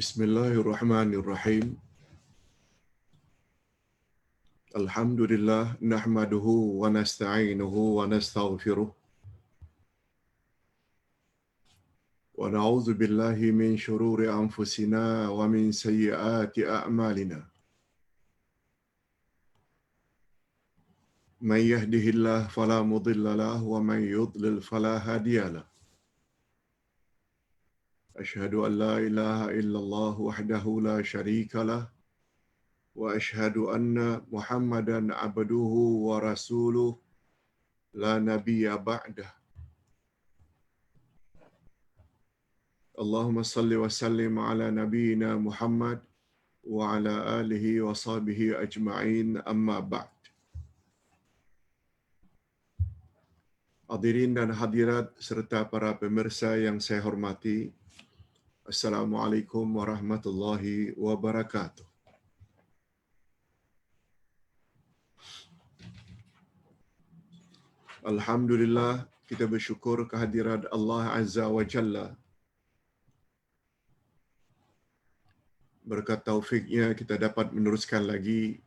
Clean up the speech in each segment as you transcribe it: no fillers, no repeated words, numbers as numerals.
Bismillahirrahmanirrahim. Alhamdulillah nahmaduhu wa nasta'inuhu wa nastaghfiruh. Wa na'udzu billahi min shururi anfusina wa min sayyiati a'malina. Man yahdihillahu fala mudilla lahu wa man yudlil fala hadiya lahu. Asyhadu an la ilaha illallah wahdahu la syarika lah wa asyhadu anna Muhammadan abduhu wa rasuluh la nabiyya ba'dah. Allahumma salli wa sallim ala nabiyyina Muhammad wa ala alihi wa sahbihi ajma'in, amma ba'd. Hadirin dan hadirat serta para pemirsa yang saya hormati, Assalamualaikum warahmatullahi wabarakatuh. Alhamdulillah, kita bersyukur kehadirat Allah Azza wa Jalla. Berkat taufiknya kita dapat meneruskan lagi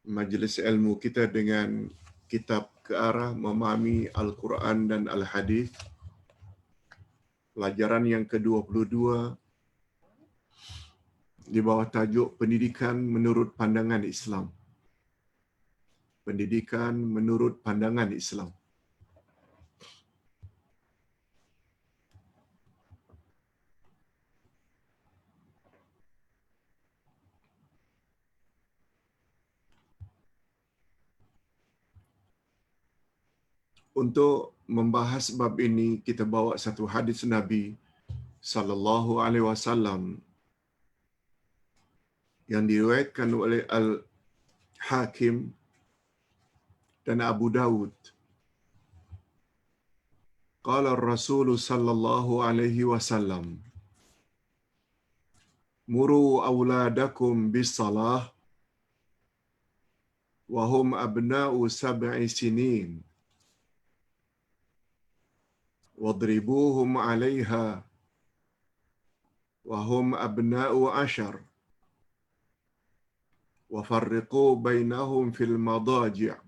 majlis ilmu kita dengan kitab Ke Arah Memahami Al-Quran dan Al-Hadis. Pelajaran yang ke-22 di bawah tajuk Pendidikan Menurut Pandangan Islam. Pendidikan menurut pandangan Islam. Untuk membahas bab ini, kita bawa satu hadis Nabi sallallahu alaihi wasallam yang diriwayatkan oleh Al-Hakim dan Abu Dawud. Qala Rasul sallallahu alaihi wasallam, muru auladakum bis salah wa hum abna'u sab'i sinin wadribuhum 'alaiha wa hum abna'u 'ashar wa farriqu bainahum fil madaji'.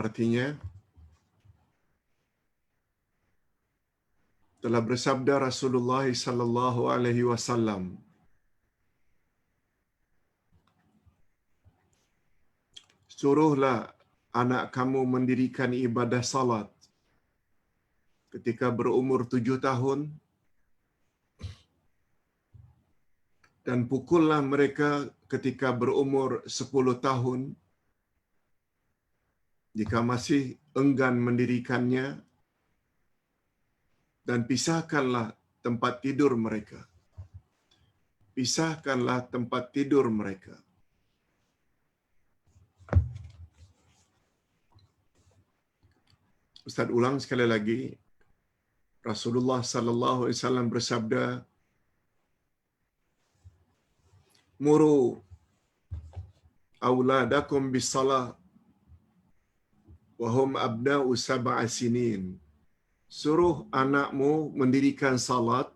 Artinya, telah bersabda Rasulullah sallallahu alaihi wasallam, suruhlah anak kamu mendirikan ibadah salat ketika berumur 7 tahun dan pukullah mereka ketika berumur 10 tahun. Jika masih enggan mendirikannya, dan pisahkanlah tempat tidur mereka. Pisahkanlah tempat tidur mereka. Ustaz ulang sekali lagi. Rasulullah sallallahu alaihi wasallam bersabda, muru auladakum bis-salah wa hum abna'u sab'a sinin. Suruh anakmu mendirikan salat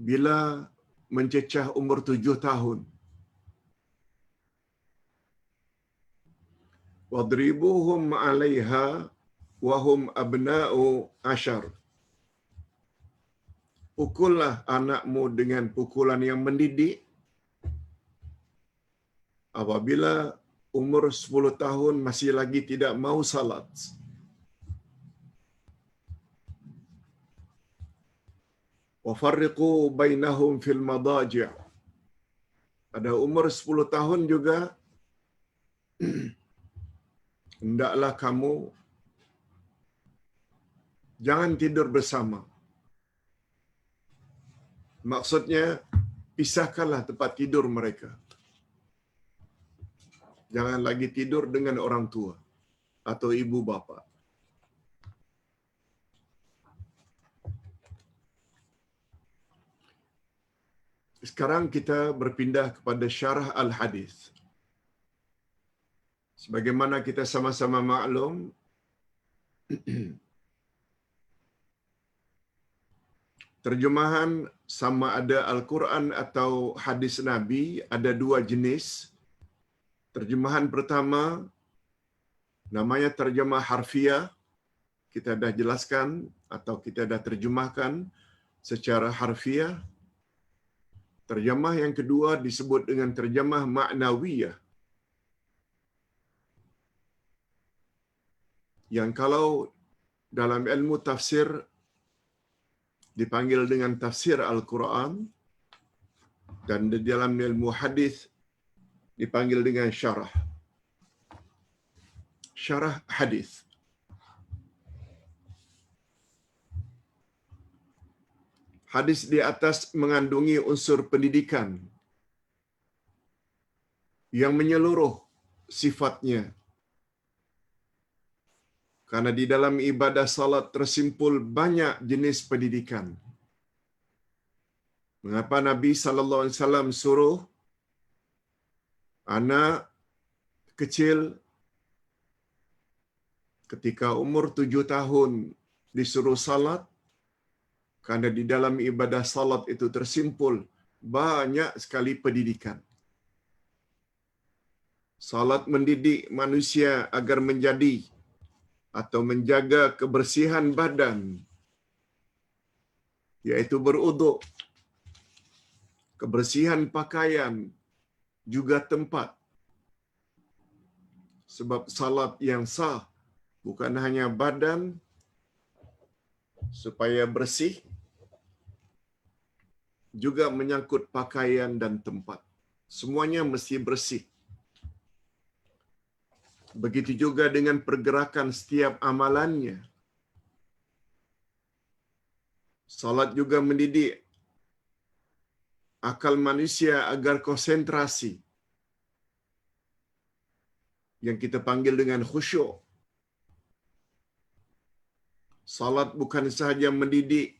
bila mencecah umur 7 tahun. Wadribuhum 'alaiha wa hum abna'u 'ashar. Pukullah anakmu dengan pukulan yang mendidik apabila umur 10 tahun masih lagi tidak mau salat. Wa farriqu bainahum fil madaji'. Pada umur 10 tahun juga hendaklah kamu jangan tidur bersama. Maksudnya, pisahkanlah tempat tidur mereka. Jangan lagi tidur dengan orang tua atau ibu bapa. Sekarang kita berpindah kepada syarah al-hadis. Sebagaimana kita sama-sama maklum, Terjemahan sama ada Al-Quran atau hadis Nabi ada dua jenis. Terjemahan pertama namanya terjemah harfiah. Kita dah jelaskan atau kita dah terjemahkan secara harfiah. Terjemah yang kedua disebut dengan terjemah maknawiyah. Yang kalau dalam ilmu tafsir dipanggil dengan tafsir Al-Quran, dan di dalam ilmu hadis dipanggil dengan syarah. Syarah hadis. Hadis di atas mengandungi unsur pendidikan yang menyeluruh sifatnya. Karena di dalam ibadah salat tersimpul banyak jenis pendidikan. Mengapa Nabi sallallahu alaihi wasallam suruh anak kecil ketika umur 7 tahun disuruh salat? Karena di dalam ibadah salat itu tersimpul banyak sekali pendidikan. Salat mendidik manusia agar menjadi atau menjaga kebersihan badan, yaitu beruduk, kebersihan pakaian, juga tempat. Sebab salat yang sah bukan hanya badan supaya bersih, juga menyangkut pakaian dan tempat. Semuanya mesti bersih. Begitu juga dengan pergerakan setiap amalannya. Salat juga mendidik akal manusia agar konsentrasi, yang kita panggil dengan khusyuk. Salat bukan sahaja mendidik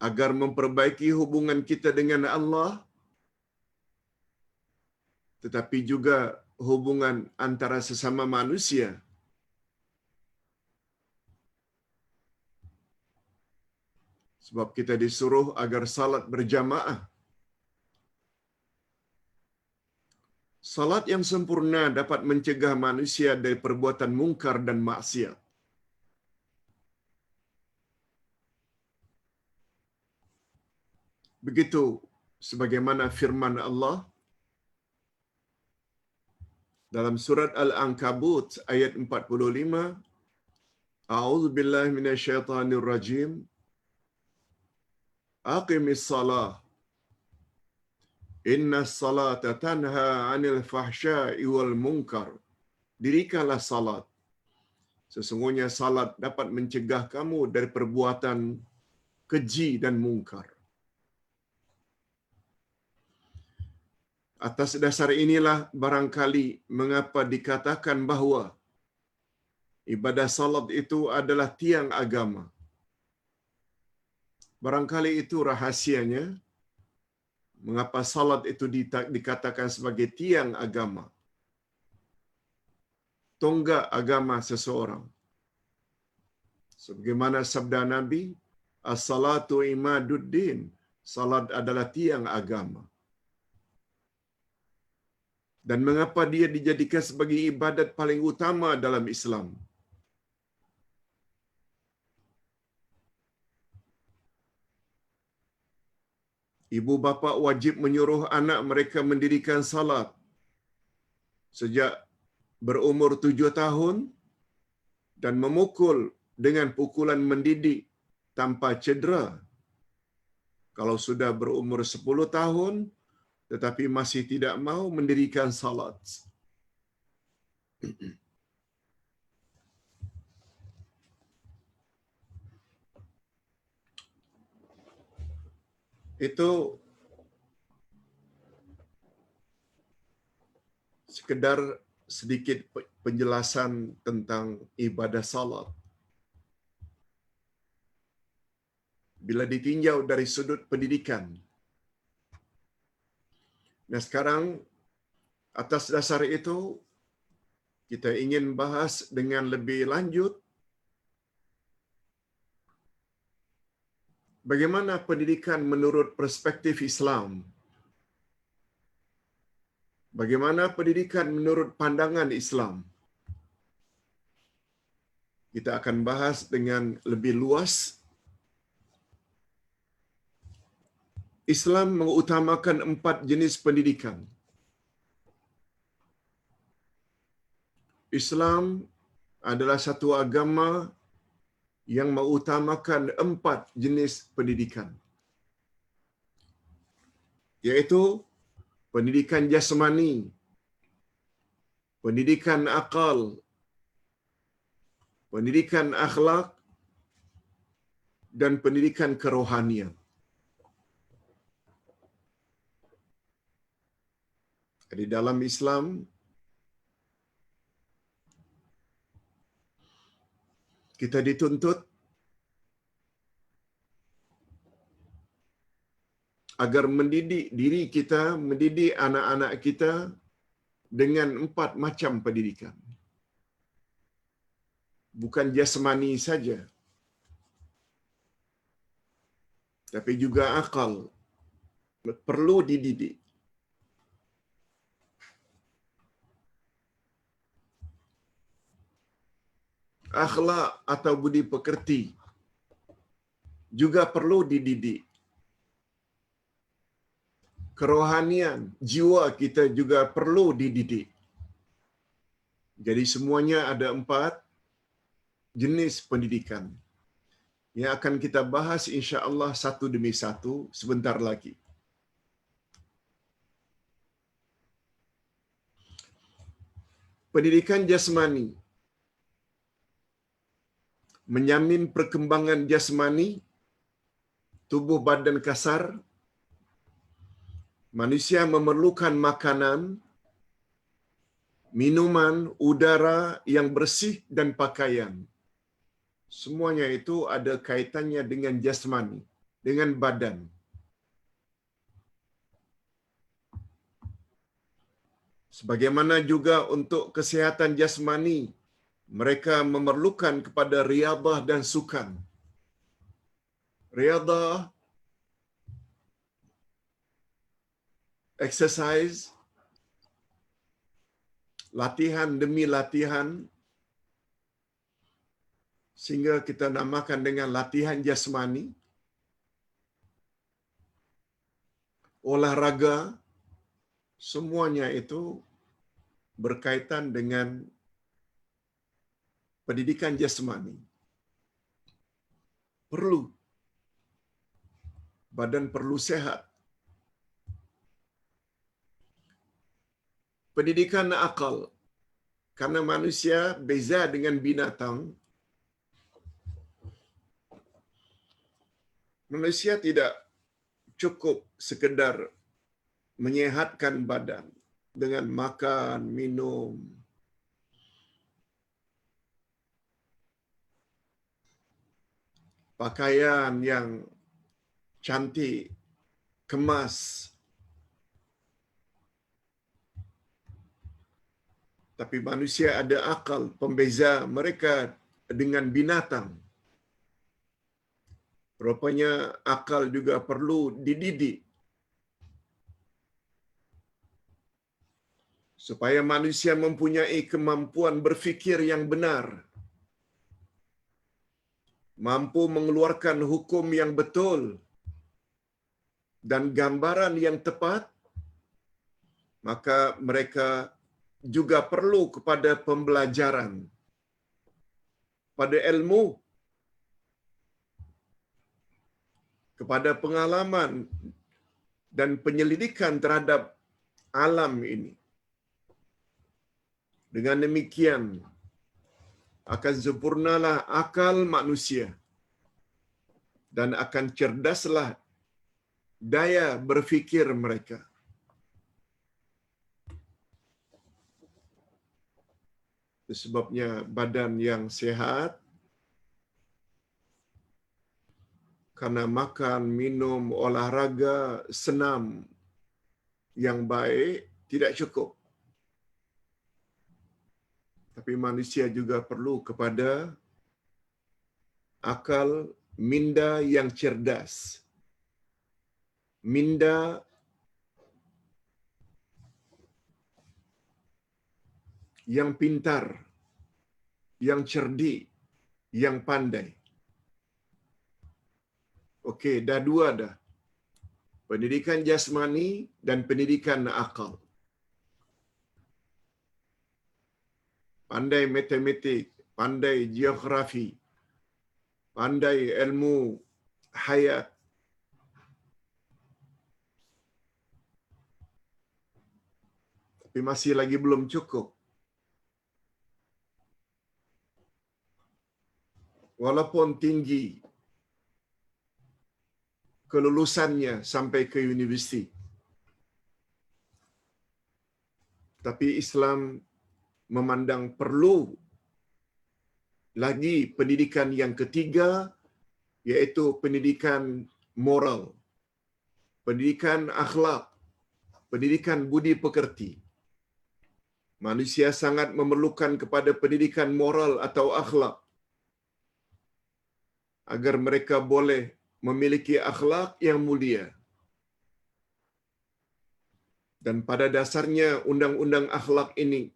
agar memperbaiki hubungan kita dengan Allah, tetapi juga hubungan antara sesama manusia. Sebab kita disuruh agar salat berjamaah. Salat yang sempurna dapat mencegah manusia dari perbuatan mungkar dan maksiat. Begitu sebagaimana firman Allah dalam surat Al-Ankabut ayat 45, A'udzu billahi minasyaitonir rajim. Aqimis salah. Innas salata tanha 'anil fahsya'i wal munkar. Dirikanlah salat. Sesungguhnya salat dapat mencegah kamu dari perbuatan keji dan mungkar. Atas dasar inilah barangkali mengapa dikatakan bahawa ibadah salat itu adalah tiang agama. Barangkali itu rahasianya mengapa salat itu dikatakan sebagai tiang agama, tonggak agama seseorang. Sebagaimana sabda Nabi, as-salatu imaduddin, salat adalah tiang agama. Dan mengapa dia dijadikan sebagai ibadat paling utama dalam Islam? Ibu bapa wajib menyuruh anak mereka mendirikan salat sejak berumur 7 tahun dan memukul dengan pukulan mendidik tanpa cedera. Kalau sudah berumur 10 tahun tetapi masih tidak mau mendirikan salat, itu sekedar sedikit penjelasan tentang ibadah salat. Bila ditinjau dari sudut pendidikan. Nah sekarang atas dasar itu kita ingin bahas dengan lebih lanjut Bagaimana pendidikan menurut perspektif Islam? Bagaimana pendidikan menurut pandangan Islam? Kita akan bahas dengan lebih luas. Islam mengutamakan 4 jenis pendidikan. Islam adalah satu agama yang mengutamakan 4 jenis pendidikan, yaitu pendidikan jasmani, pendidikan akal, pendidikan akhlak, dan pendidikan kerohanian. Di dalam Islam, kita dituntut agar mendidik diri kita, mendidik anak-anak kita dengan 4 macam pendidikan. Bukan jasmani saja, tapi juga akal perlu dididik. Akhlak atau budi pekerti juga perlu dididik. Kerohanian, jiwa kita juga perlu dididik. Jadi semuanya ada 4 jenis pendidikan yang akan kita bahas insya-Allah satu demi satu sebentar lagi. Pendidikan jasmani menjamin perkembangan jasmani, tubuh badan kasar. Manusia memerlukan makanan, minuman, udara yang bersih dan pakaian. Semuanya itu ada kaitannya dengan jasmani, dengan badan. Sebagaimana juga untuk kesihatan jasmani, mereka memerlukan kepada riyadhah dan sukan. Riyadhah, exercise, latihan demi latihan, sehingga kita namakan dengan latihan jasmani. Olahraga, semuanya itu berkaitan dengan pendidikan jasmani. Perlu. Badan perlu sehat. Pendidikan akal. Karena manusia beza dengan binatang. Manusia tidak cukup sekedar menyehatkan badan dengan makan, minum, pakaian yang cantik, kemas. Tapi manusia ada akal, pembeza mereka dengan binatang. Rupanya akal juga perlu dididik supaya manusia mempunyai kemampuan berfikir yang benar, mampu mengeluarkan hukum yang betul dan gambaran yang tepat. Maka mereka juga perlu kepada pembelajaran, pada ilmu, kepada pengalaman dan penyelidikan terhadap alam ini. Dengan demikian, akan sempurnalah akal manusia dan akan cerdaslah daya berfikir mereka. Itu sebabnya badan yang sehat karena makan, minum, olahraga, senam yang baik tidak cukup. Tapi manusia juga perlu kepada akal minda yang cerdas, minda yang pintar, yang cerdik, yang pandai. Okey, dah dua dah. Pendidikan jasmani dan pendidikan akal. Pandai matematik, pandai geografi, pandai ilmu hayat. Tapi masih lagi belum cukup. Walaupun tinggi kelulusannya sampai ke universiti. Tapi Islam memandang perlu lagi pendidikan yang ketiga, iaitu pendidikan moral, pendidikan akhlak, pendidikan budi pekerti. Manusia sangat memerlukan kepada pendidikan moral atau akhlak agar mereka boleh memiliki akhlak yang mulia. Dan pada dasarnya undang-undang akhlak ini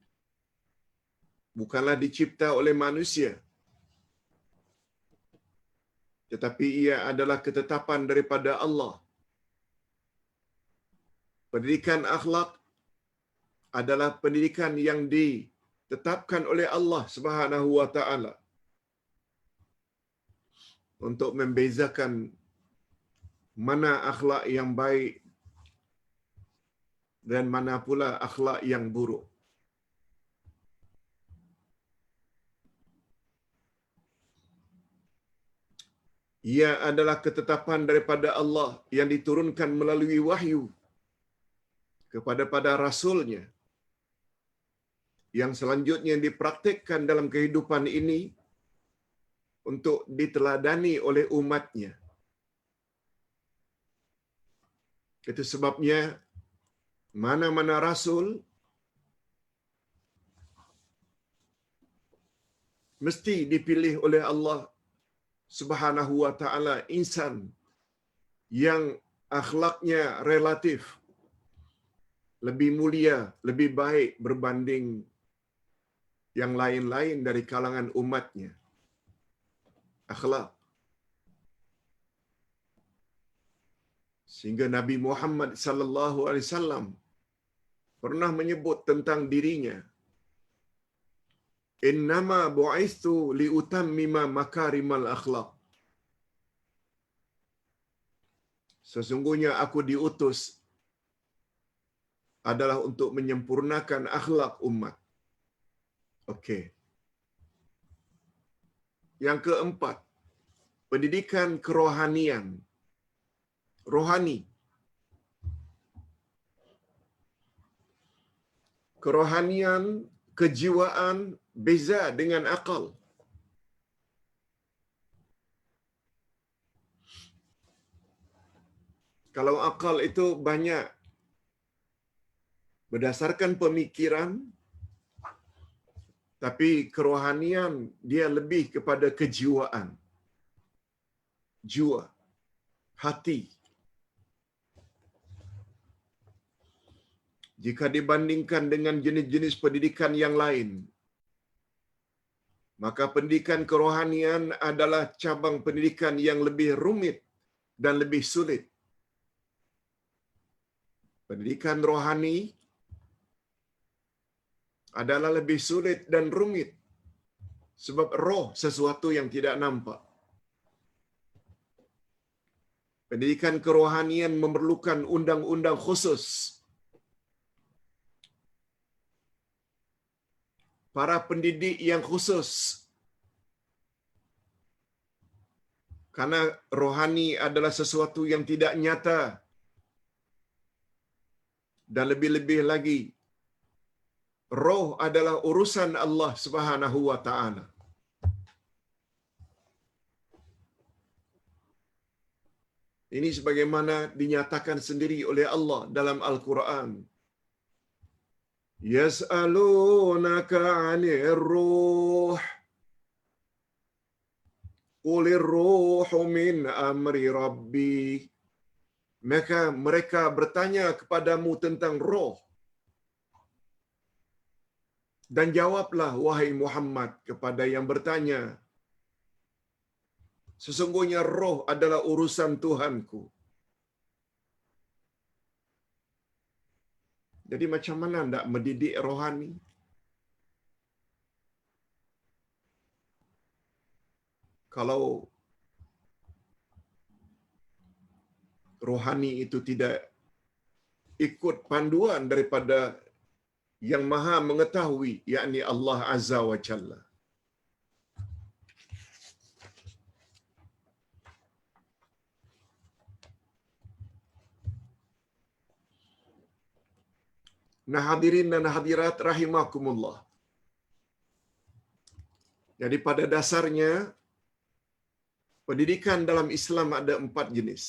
bukanlah dicipta oleh manusia, tetapi ia adalah ketetapan daripada Allah. Pendidikan akhlak adalah pendidikan yang ditetapkan oleh Allah Subhanahu wa taala untuk membezakan mana akhlak yang baik dan mana pula akhlak yang buruk. Ia adalah ketetapan daripada Allah yang diturunkan melalui wahyu kepada para rasulnya, yang selanjutnya dipraktikkan dalam kehidupan ini untuk diteladani oleh umatnya. Itu sebabnya mana-mana rasul mesti dipilih oleh Allah Subhanahu wa taala insan yang akhlaknya relatif lebih mulia, lebih baik berbanding yang lain-lain dari kalangan umatnya. Akhlak. Sehingga Nabi Muhammad sallallahu alaihi wasallam pernah menyebut tentang dirinya, "Innama bu'itsu liutammima makarimal akhlak." Sesungguhnya aku diutus adalah untuk menyempurnakan akhlak umat. Okey. Yang keempat, pendidikan kerohanian. Rohani. Kerohanian, kejiwaan beza dengan akal. Kalau akal itu banyak berdasarkan pemikiran, tapi kerohanian dia lebih kepada kejiwaan. Jiwa, hati. Jika dibandingkan dengan jenis-jenis pendidikan yang lain, maka pendidikan kerohanian adalah cabang pendidikan yang lebih rumit dan lebih sulit. Pendidikan rohani adalah lebih sulit dan rumit sebab roh sesuatu yang tidak nampak. Pendidikan kerohanian memerlukan undang-undang khusus. Para pendidik yang khusus. Karena rohani adalah sesuatu yang tidak nyata. Dan lebih-lebih lagi, roh adalah urusan Allah Subhanahu wa taala. Ini sebagaimana dinyatakan sendiri oleh Allah dalam Al-Quran. Yas'alunaka 'anir ruh. Qulir ruhu min amri rabbi. Maka mereka bertanya kepadamu tentang roh. Dan jawablah wahai Muhammad kepada yang bertanya, sesungguhnya roh adalah urusan Tuhanku. Jadi macam mana nak mendidik rohani? Kalau rohani itu tidak ikut panduan daripada yang maha mengetahui, yakni Allah Azza wa Jalla. Nah hadirin dan hadirat rahimakumullah. Jadi pada dasarnya, pendidikan dalam Islam ada 4 jenis.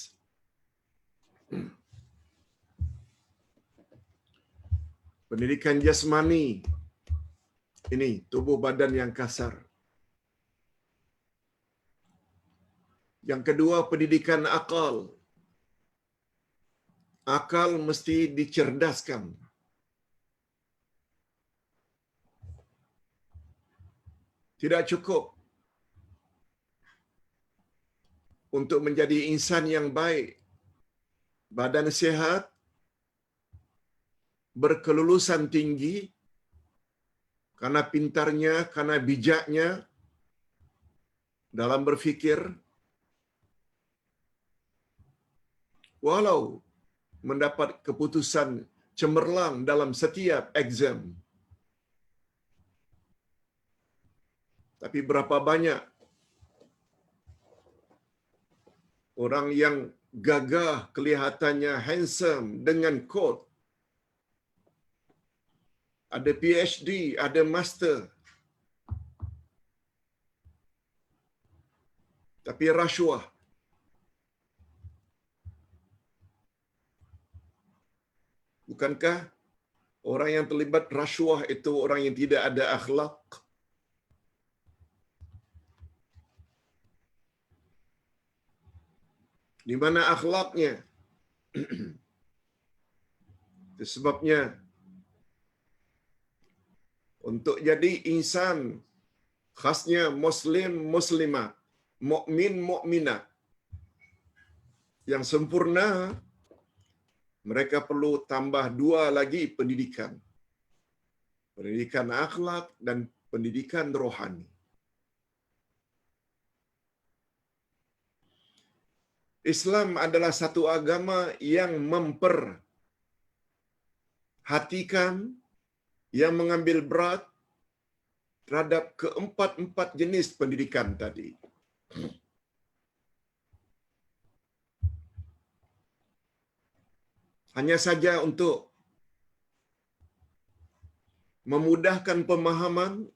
Pendidikan jasmani, ini tubuh badan yang kasar. Yang kedua, pendidikan akal. Akal mesti dicerdaskan. Tidak cukup untuk menjadi insan yang baik, badan sihat, berkelulusan tinggi, karena pintarnya, karena bijaknya dalam berfikir, walau mendapat keputusan cemerlang dalam setiap exam. Tapi berapa banyak orang yang gagah, kelihatannya handsome dengan kod, ada PhD, ada master, tapi rasuah. Bukankah orang yang terlibat rasuah itu orang yang tidak ada akhlak? Di mana akhlaknya? Itu sebabnya untuk jadi insan, khasnya muslim muslimat, mukmin mukminat yang sempurna, mereka perlu tambah 2 lagi pendidikan. Pendidikan akhlak dan pendidikan rohani. Islam adalah satu agama yang memperhatikan, yang mengambil berat terhadap keempat-empat jenis pendidikan tadi. Hanya saja untuk memudahkan pemahaman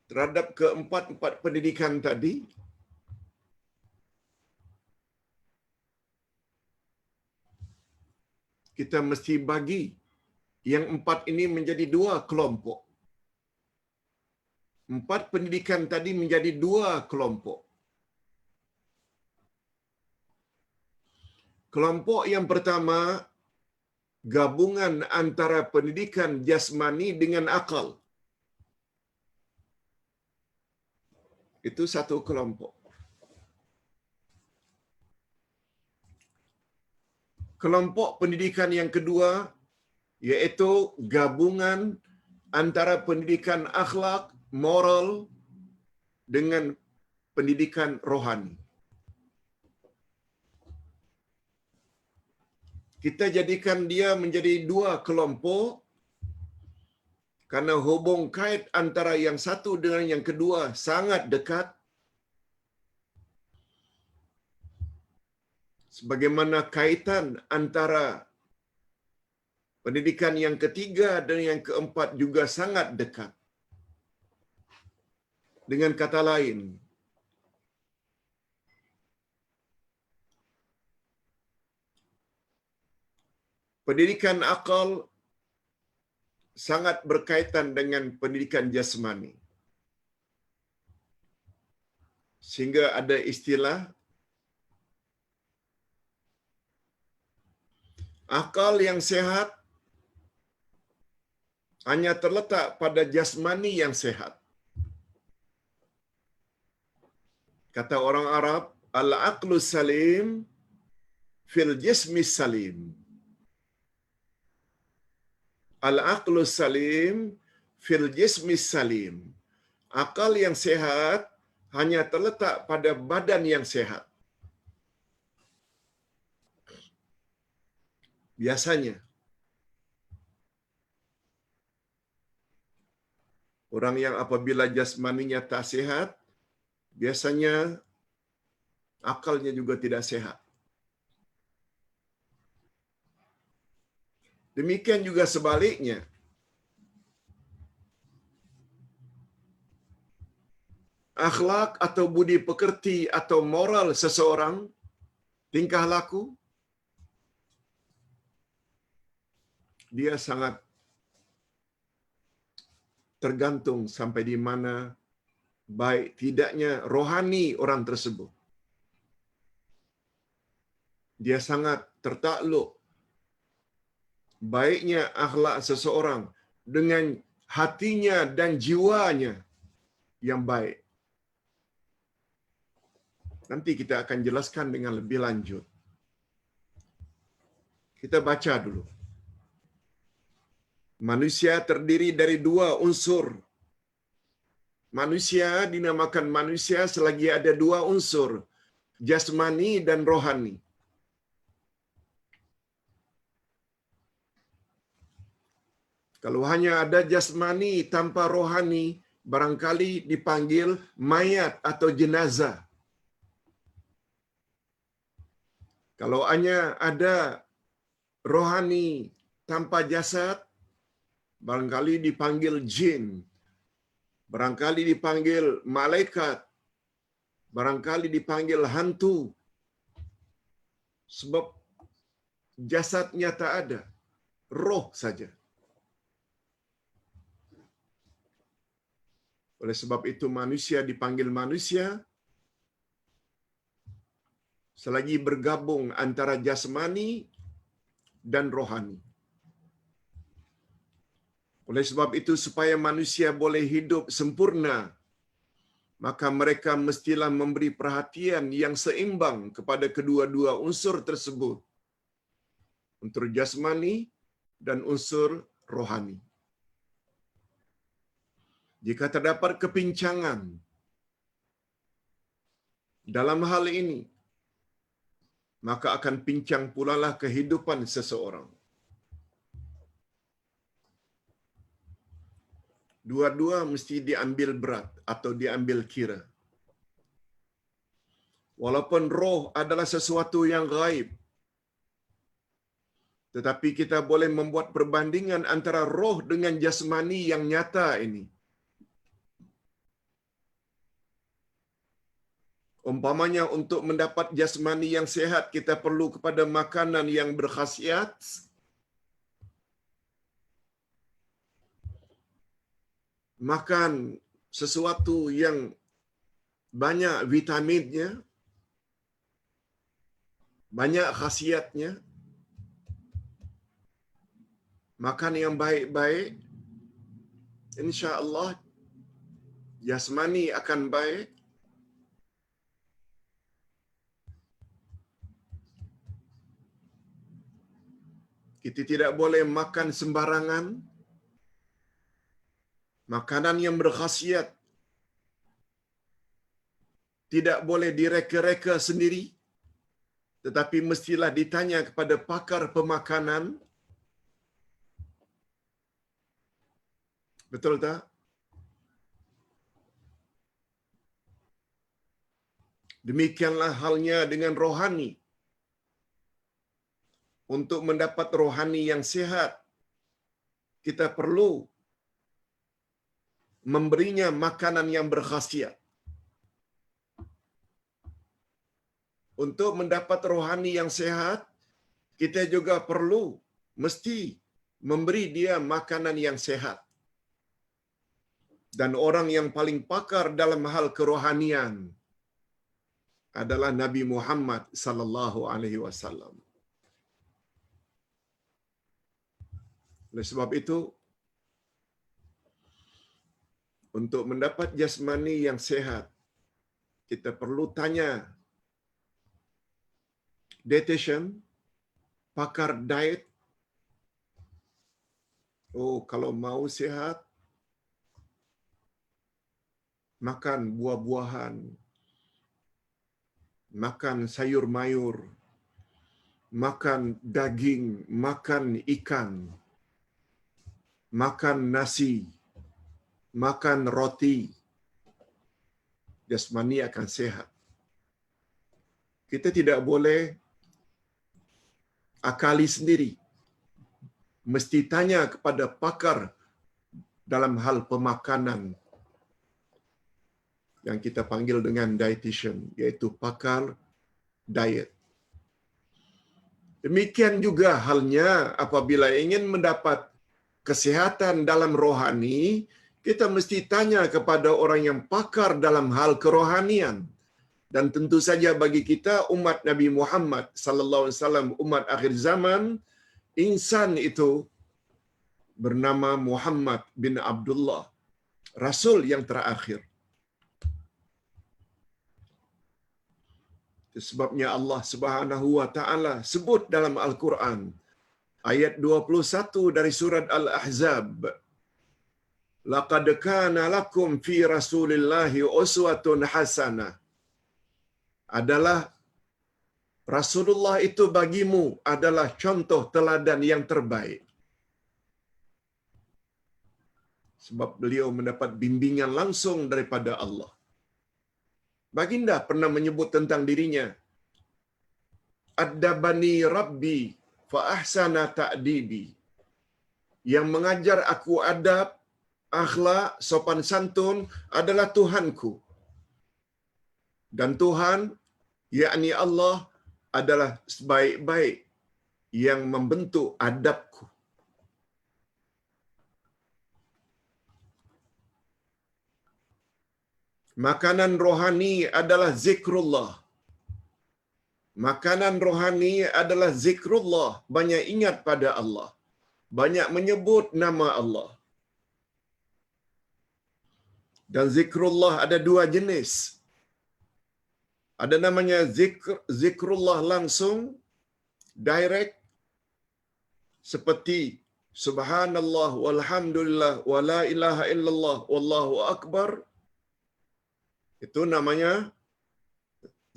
terhadap keempat-empat pendidikan tadi, kita mesti bagi yang 4 ini menjadi 2 kelompok. 4 pendidikan tadi menjadi 2 kelompok. Kelompok yang pertama, gabungan antara pendidikan jasmani dengan akal. Itu satu kelompok. Kelompok pendidikan yang kedua, yaitu gabungan antara pendidikan akhlak, moral dengan pendidikan rohani. Kita jadikan dia menjadi 2 kelompok karena hubung kait antara yang satu dengan yang kedua sangat dekat. Sebagaimana kaitan antara pendidikan yang ketiga dan yang keempat juga sangat dekat. Dengan kata lain, pendidikan akal sangat berkaitan dengan pendidikan jasmani. Sehingga ada istilah akal yang sehat hanya terletak pada jasmani yang sehat. Kata orang Arab, al-aqlu salim fil jismi salim. Al-aqlu salim fil jismi salim. Akal yang sehat hanya terletak pada badan yang sehat. Biasanya orang yang apabila jasmaninya tak sehat, biasanya akalnya juga tidak sehat. Demikian juga sebaliknya. Akhlak atau budi pekerti atau moral seseorang, tingkah laku, dia sangat tergantung sampai di mana baik tidaknya rohani orang tersebut. Dia sangat tertakluk baiknya akhlak seseorang dengan hatinya dan jiwanya yang baik. Nanti kita akan jelaskan dengan lebih lanjut. Kita baca dulu. Manusia terdiri dari dua unsur. Manusia dinamakan manusia selagi ada dua unsur, jasmani dan rohani. Kalau hanya ada jasmani tanpa rohani, barangkali dipanggil mayat atau jenazah. Kalau hanya ada rohani tanpa jasad, barangkali dipanggil jin, barangkali dipanggil malaikat, barangkali dipanggil hantu. Sebab jasadnya tak ada, roh saja. Oleh sebab itu manusia dipanggil manusia selagi bergabung antara jasmani dan rohani. Oleh sebab itu supaya manusia boleh hidup sempurna, maka mereka mestilah memberi perhatian yang seimbang kepada kedua-dua unsur tersebut. Unsur jasmani dan unsur rohani. Jika terdapat kepincangan dalam hal ini, maka akan pincang pula lah kehidupan seseorang. Dua-dua mesti diambil berat atau diambil kira. Walaupun roh adalah sesuatu yang gaib, tetapi kita boleh membuat perbandingan antara roh dengan jasmani yang nyata ini. Umpamanya untuk mendapat jasmani yang sehat, kita perlu kepada makanan yang berkhasiat. Makan sesuatu yang banyak vitaminnya, banyak khasiatnya. Makan yang baik-baik, insya-Allah jasmani akan baik. Kita tidak boleh makan sembarangan. Makanan yang berkhasiat tidak boleh direka-reka sendiri, tetapi mestilah ditanya kepada pakar pemakanan. Betul tak? Demikianlah halnya dengan rohani. Untuk mendapat rohani yang sehat, kita perlu memberinya makanan yang berkhasiat. Untuk mendapat rohani yang sehat, kita juga perlu mesti memberi dia makanan yang sehat. Dan orang yang paling pakar dalam hal kerohanian adalah Nabi Muhammad sallallahu alaihi wasallam. Oleh sebab itu, untuk mendapat jasmani yang sehat, kita perlu tanya dietitian, pakar diet. Oh, kalau mau sehat, makan buah-buahan, makan sayur mayur, makan daging, makan ikan, makan nasi, makan roti. Jasmani akan sehat. Kita tidak boleh akali sendiri. Mesti tanya kepada pakar dalam hal pemakanan yang kita panggil dengan dietitian, yaitu pakar diet. Demikian juga halnya apabila ingin mendapat kesehatan dalam rohani, kita mesti tanya kepada orang yang pakar dalam hal kerohanian. Dan tentu saja bagi kita umat Nabi Muhammad sallallahu alaihi wasallam, umat akhir zaman, insan itu bernama Muhammad bin Abdullah, rasul yang terakhir. Sebabnya Allah Subhanahu wa taala sebut dalam Al-Quran ayat 21 dari surat Al-Ahzab, laqad kana lakum fi rasulillahi uswatun hasanah, adalah Rasulullah itu bagimu adalah contoh teladan yang terbaik. Sebab beliau mendapat bimbingan langsung daripada Allah. Baginda pernah menyebut tentang dirinya, Addabani Rabbi fa ahsana ta'dibi. Yang mengajar aku adab, akhlak, sopan santun adalah Tuhanku. Dan Tuhan, yakni Allah, adalah sebaik-baik yang membentuk adabku. Makanan rohani adalah zikrullah. Makanan rohani adalah zikrullah, banyak ingat pada Allah, banyak menyebut nama Allah. Dan zikrullah ada dua jenis. Ada namanya zikrullah langsung, direct, seperti subhanallah walhamdulillah wa la ilaha illallah wallahu akbar. Itu namanya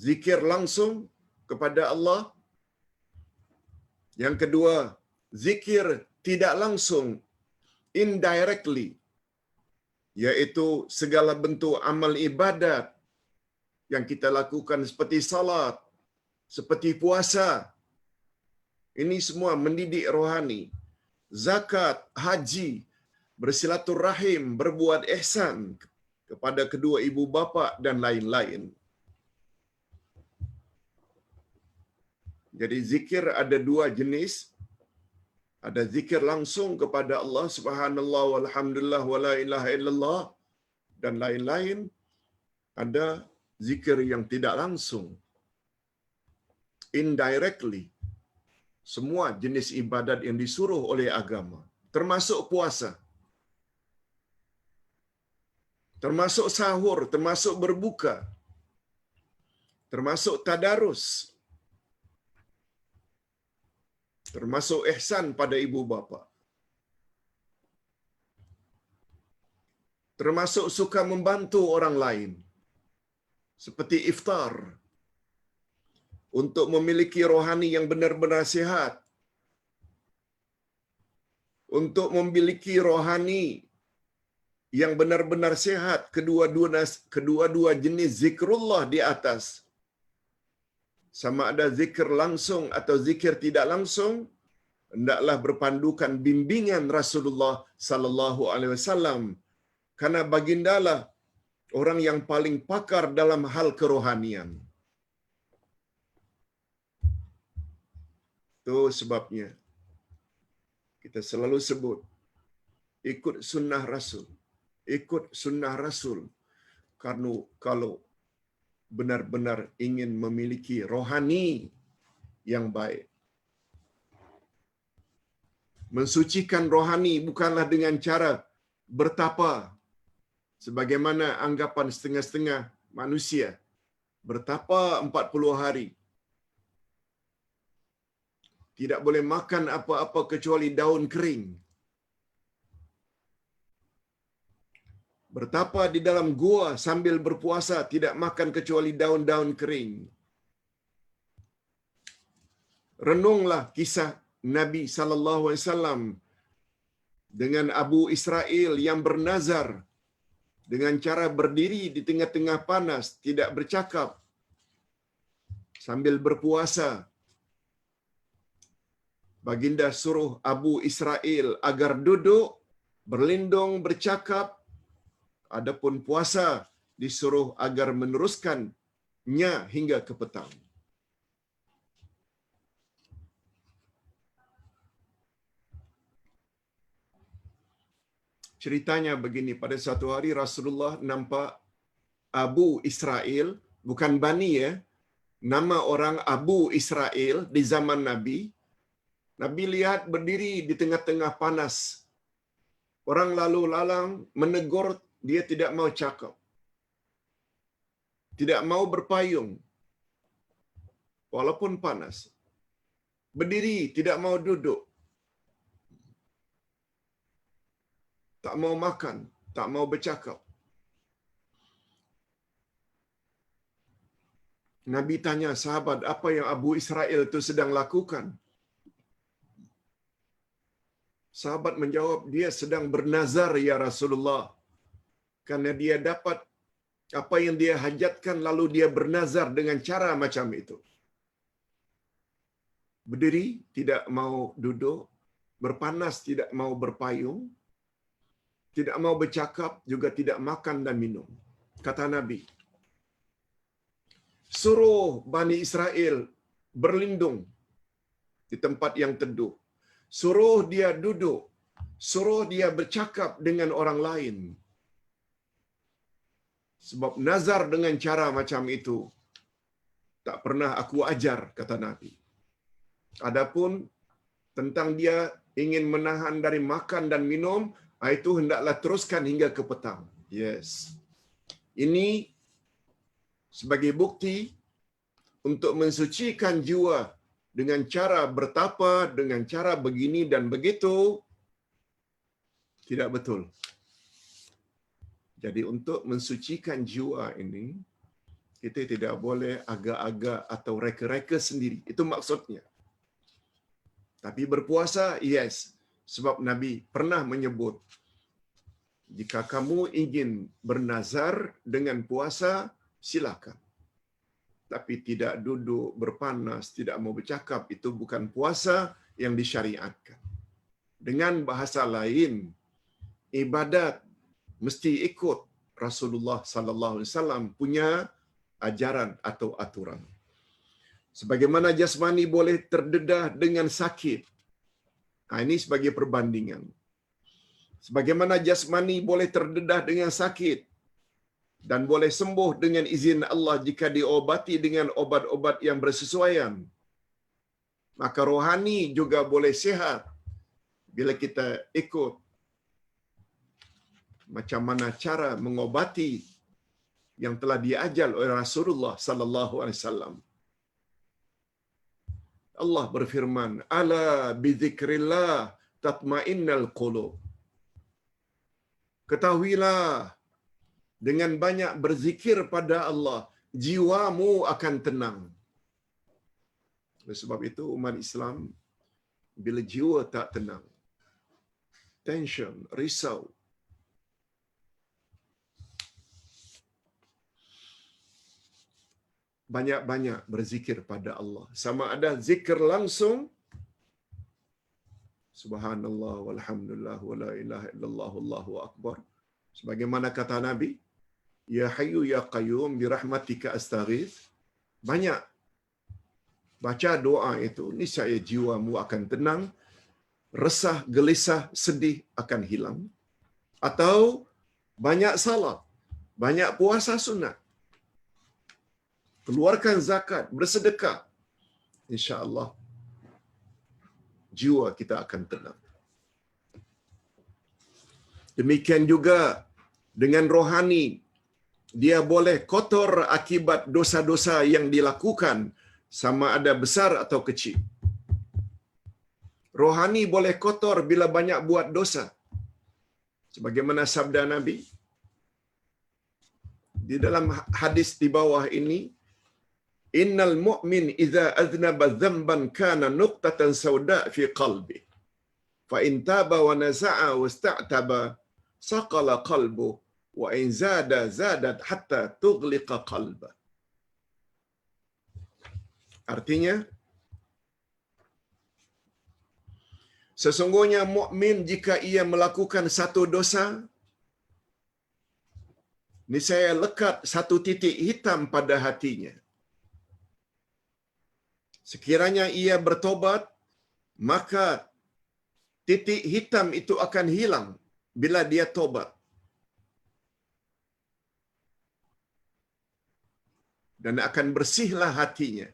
zikir langsung kepada Allah. Yang kedua, zikir tidak langsung, indirectly, yaitu segala bentuk amal ibadat yang kita lakukan seperti salat, seperti puasa. Ini semua mendidik rohani. Zakat, haji, bersilaturahim, berbuat ihsan kepada kedua ibu bapa dan lain-lain. Jadi zikir ada dua jenis. Ada zikir langsung kepada Allah, subhanallah walhamdulillah wa la ilaha illallah, dan lain-lain. Ada zikir yang tidak langsung, indirectly. Semua jenis ibadat yang disuruh oleh agama, termasuk puasa, termasuk sahur, termasuk berbuka, termasuk tadarus, termasuk ihsan pada ibu bapa, termasuk suka membantu orang lain, seperti iftar, untuk memiliki rohani yang benar-benar sehat, untuk memiliki rohani yang benar-benar sehat, kedua-dua jenis zikrullah di atas, sama ada zikir langsung atau zikir tidak langsung, hendaklah berpandukan bimbingan Rasulullah sallallahu alaihi wasallam, karena bagindalah orang yang paling pakar dalam hal kerohanian. Itu sebabnya kita selalu sebut ikut sunnah Rasul, ikut sunnah Rasul. Karena kalau benar-benar ingin memiliki rohani yang baik. Mensucikan rohani bukanlah dengan cara bertapa, sebagaimana anggapan setengah-setengah manusia. Bertapa 40 hari. Tidak boleh makan apa-apa kecuali daun kering. Bertapa di dalam gua sambil berpuasa, tidak makan kecuali daun-daun kering. Renunglah kisah Nabi sallallahu alaihi wasallam dengan Abu Israel yang bernazar dengan cara berdiri di tengah-tengah panas, tidak bercakap sambil berpuasa. Baginda suruh Abu Israel agar duduk, berlindung, bercakap. Adapun puasa disuruh agar meneruskannya hingga ke petang. Ceritanya begini, pada satu hari Rasulullah nampak Abu Israel, bukan Bani ya, nama orang Abu Israel di zaman Nabi. Nabi lihat berdiri di tengah-tengah panas. Orang lalu lalang menegur, dia tidak mau cakap. Tidak mau berpayung. Walaupun panas. Berdiri, tidak mau duduk. Tak mau makan, tak mau bercakap. Nabi tanya sahabat, apa yang Abu Israel itu sedang lakukan? Sahabat menjawab, dia sedang bernazar ya Rasulullah. Karena dia dapat apa yang dia hajatkan, lalu dia bernazar dengan cara macam itu. Berdiri, tidak mau duduk. Berpanas, tidak mau berpayung. Tidak mau bercakap, juga tidak makan dan minum. Kata Nabi, suruh Bani Israel berlindung di tempat yang teduh. Suruh dia duduk. Suruh dia bercakap dengan orang lain. Sebab nazar dengan cara macam itu tak pernah aku ajar, kata Nabi. Adapun tentang dia ingin menahan dari makan dan minum, itu hendaklah teruskan hingga ke petang. Yes. Ini sebagai bukti untuk mensucikan jiwa dengan cara bertapa, dengan cara begini dan begitu, tidak betul. Jadi untuk mensucikan jiwa ini, kita tidak boleh agak-agak atau reka-reka sendiri. Itu maksudnya. Tapi berpuasa, yes. Sebab Nabi pernah menyebut, jika kamu ingin bernazar dengan puasa, silakan. Tapi tidak duduk, berpanas, tidak mau bercakap, itu bukan puasa yang disyariatkan. Dengan bahasa lain, ibadat mesti ikut Rasulullah sallallahu alaihi wasallam punya ajaran atau aturan. Sebagaimana jasmani boleh terdedah dengan sakit. Ini sebagai perbandingan. Sebagaimana jasmani boleh terdedah dengan sakit dan boleh sembuh dengan izin Allah jika diobati dengan obat-obat yang bersesuaian, maka rohani juga boleh sihat bila kita ikut macam mana cara mengobati yang telah diajar oleh Rasulullah sallallahu alaihi wasallam. Allah berfirman, ala bidzikrillah tatmainnal qulub. Ketahuilah, dengan banyak berzikir pada Allah, jiwamu akan tenang. Oleh sebab itu umat Islam, bila jiwa tak tenang, tension, risau, banyak-banyak berzikir pada Allah. Sama ada zikir langsung, subhanallah walhamdulillah wala ilaha illallah wallahu akbar. Sebagaimana kata Nabi, ya hayyu ya qayyum birahmatika astaghith. Banyak baca doa itu, niscaya jiwamu akan tenang, resah, gelisah, sedih akan hilang. Atau banyak salat, banyak puasa sunat. keluarkan zakat, bersedekah, insya-Allah jiwa kita akan tenang. Demikian juga dengan rohani, dia boleh kotor akibat dosa-dosa yang dilakukan, sama ada besar atau kecil. Rohani boleh kotor bila banyak buat dosa. Sebagaimana sabda Nabi di dalam hadis di bawah ini, innal mu'min idza aznaba dhanban kana nuqtatan sauda fi qalbi fa in taba wa naza'a wasta'taba saqala qalbu wa in zada zadat hatta tughliqa qalba. Artinya, sesungguhnya mukmin jika ia melakukan satu dosa, niscaya lekat satu titik hitam pada hatinya. Sekiranya ia bertobat, maka titik hitam itu akan hilang bila dia tobat. Dan akan bersihlah hatinya.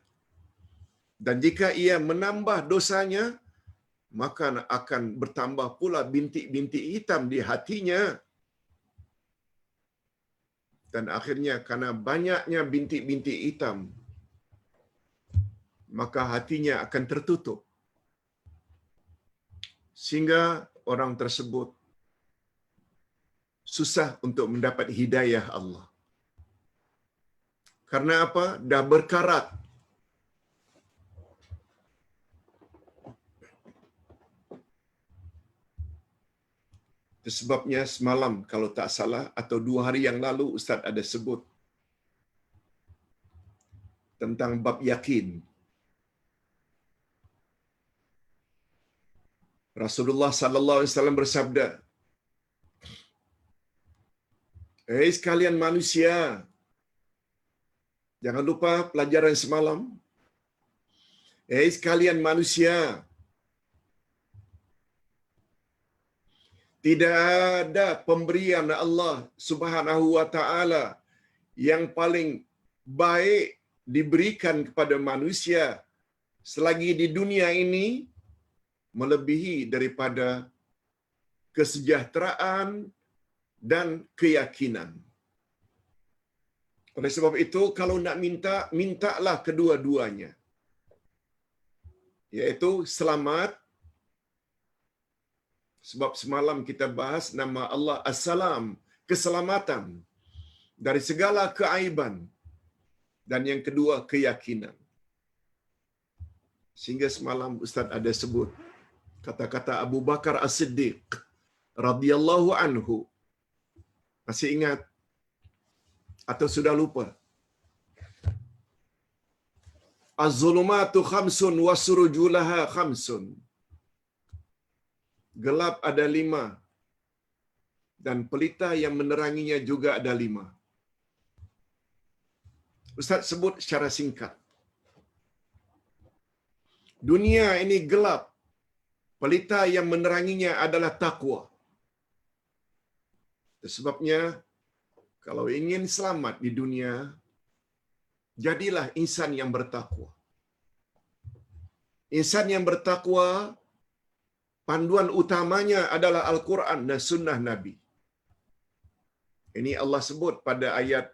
Dan jika ia menambah dosanya, maka akan bertambah pula bintik-bintik hitam di hatinya. Dan akhirnya karena banyaknya bintik-bintik hitam, maka hatinya akan tertutup. Sehingga orang tersebut susah untuk mendapat hidayah Allah. Karena apa? Dah berkarat. Itu sebabnya semalam kalau tak salah atau 2 hari yang lalu Ustaz ada sebut tentang bab yakin. Rasulullah sallallahu alaihi wasallam bersabda, "Hei sekalian manusia, jangan lupa pelajaran semalam. Hei sekalian manusia, tidak ada pemberian Allah Subhanahu wa taala yang paling baik diberikan kepada manusia selagi di dunia ini melebihi daripada kesejahteraan dan keyakinan. Oleh sebab itu, kalau nak minta, mintalah kedua-duanya. Iaitu selamat. Sebab semalam kita bahas nama Allah As-Salam, keselamatan dari segala keaiban. Dan yang kedua, keyakinan. Sehingga semalam Ustaz ada sebut kata-kata Abu Bakar As-Siddiq radhiyallahu anhu. Masih ingat atau sudah lupa? Az-zulumatu khamsun wasurujulaha khamsun. Gelap ada 5 dan pelita yang meneranginya juga ada 5. Ustaz sebut secara singkat. Dunia ini gelap. Pelita yang meneranginya adalah takwa. Sebabnya, kalau ingin selamat di dunia, jadilah insan yang bertakwa. Insan yang bertakwa, panduan utamanya adalah Al-Quran dan Sunnah Nabi. Ini Allah sebut pada ayat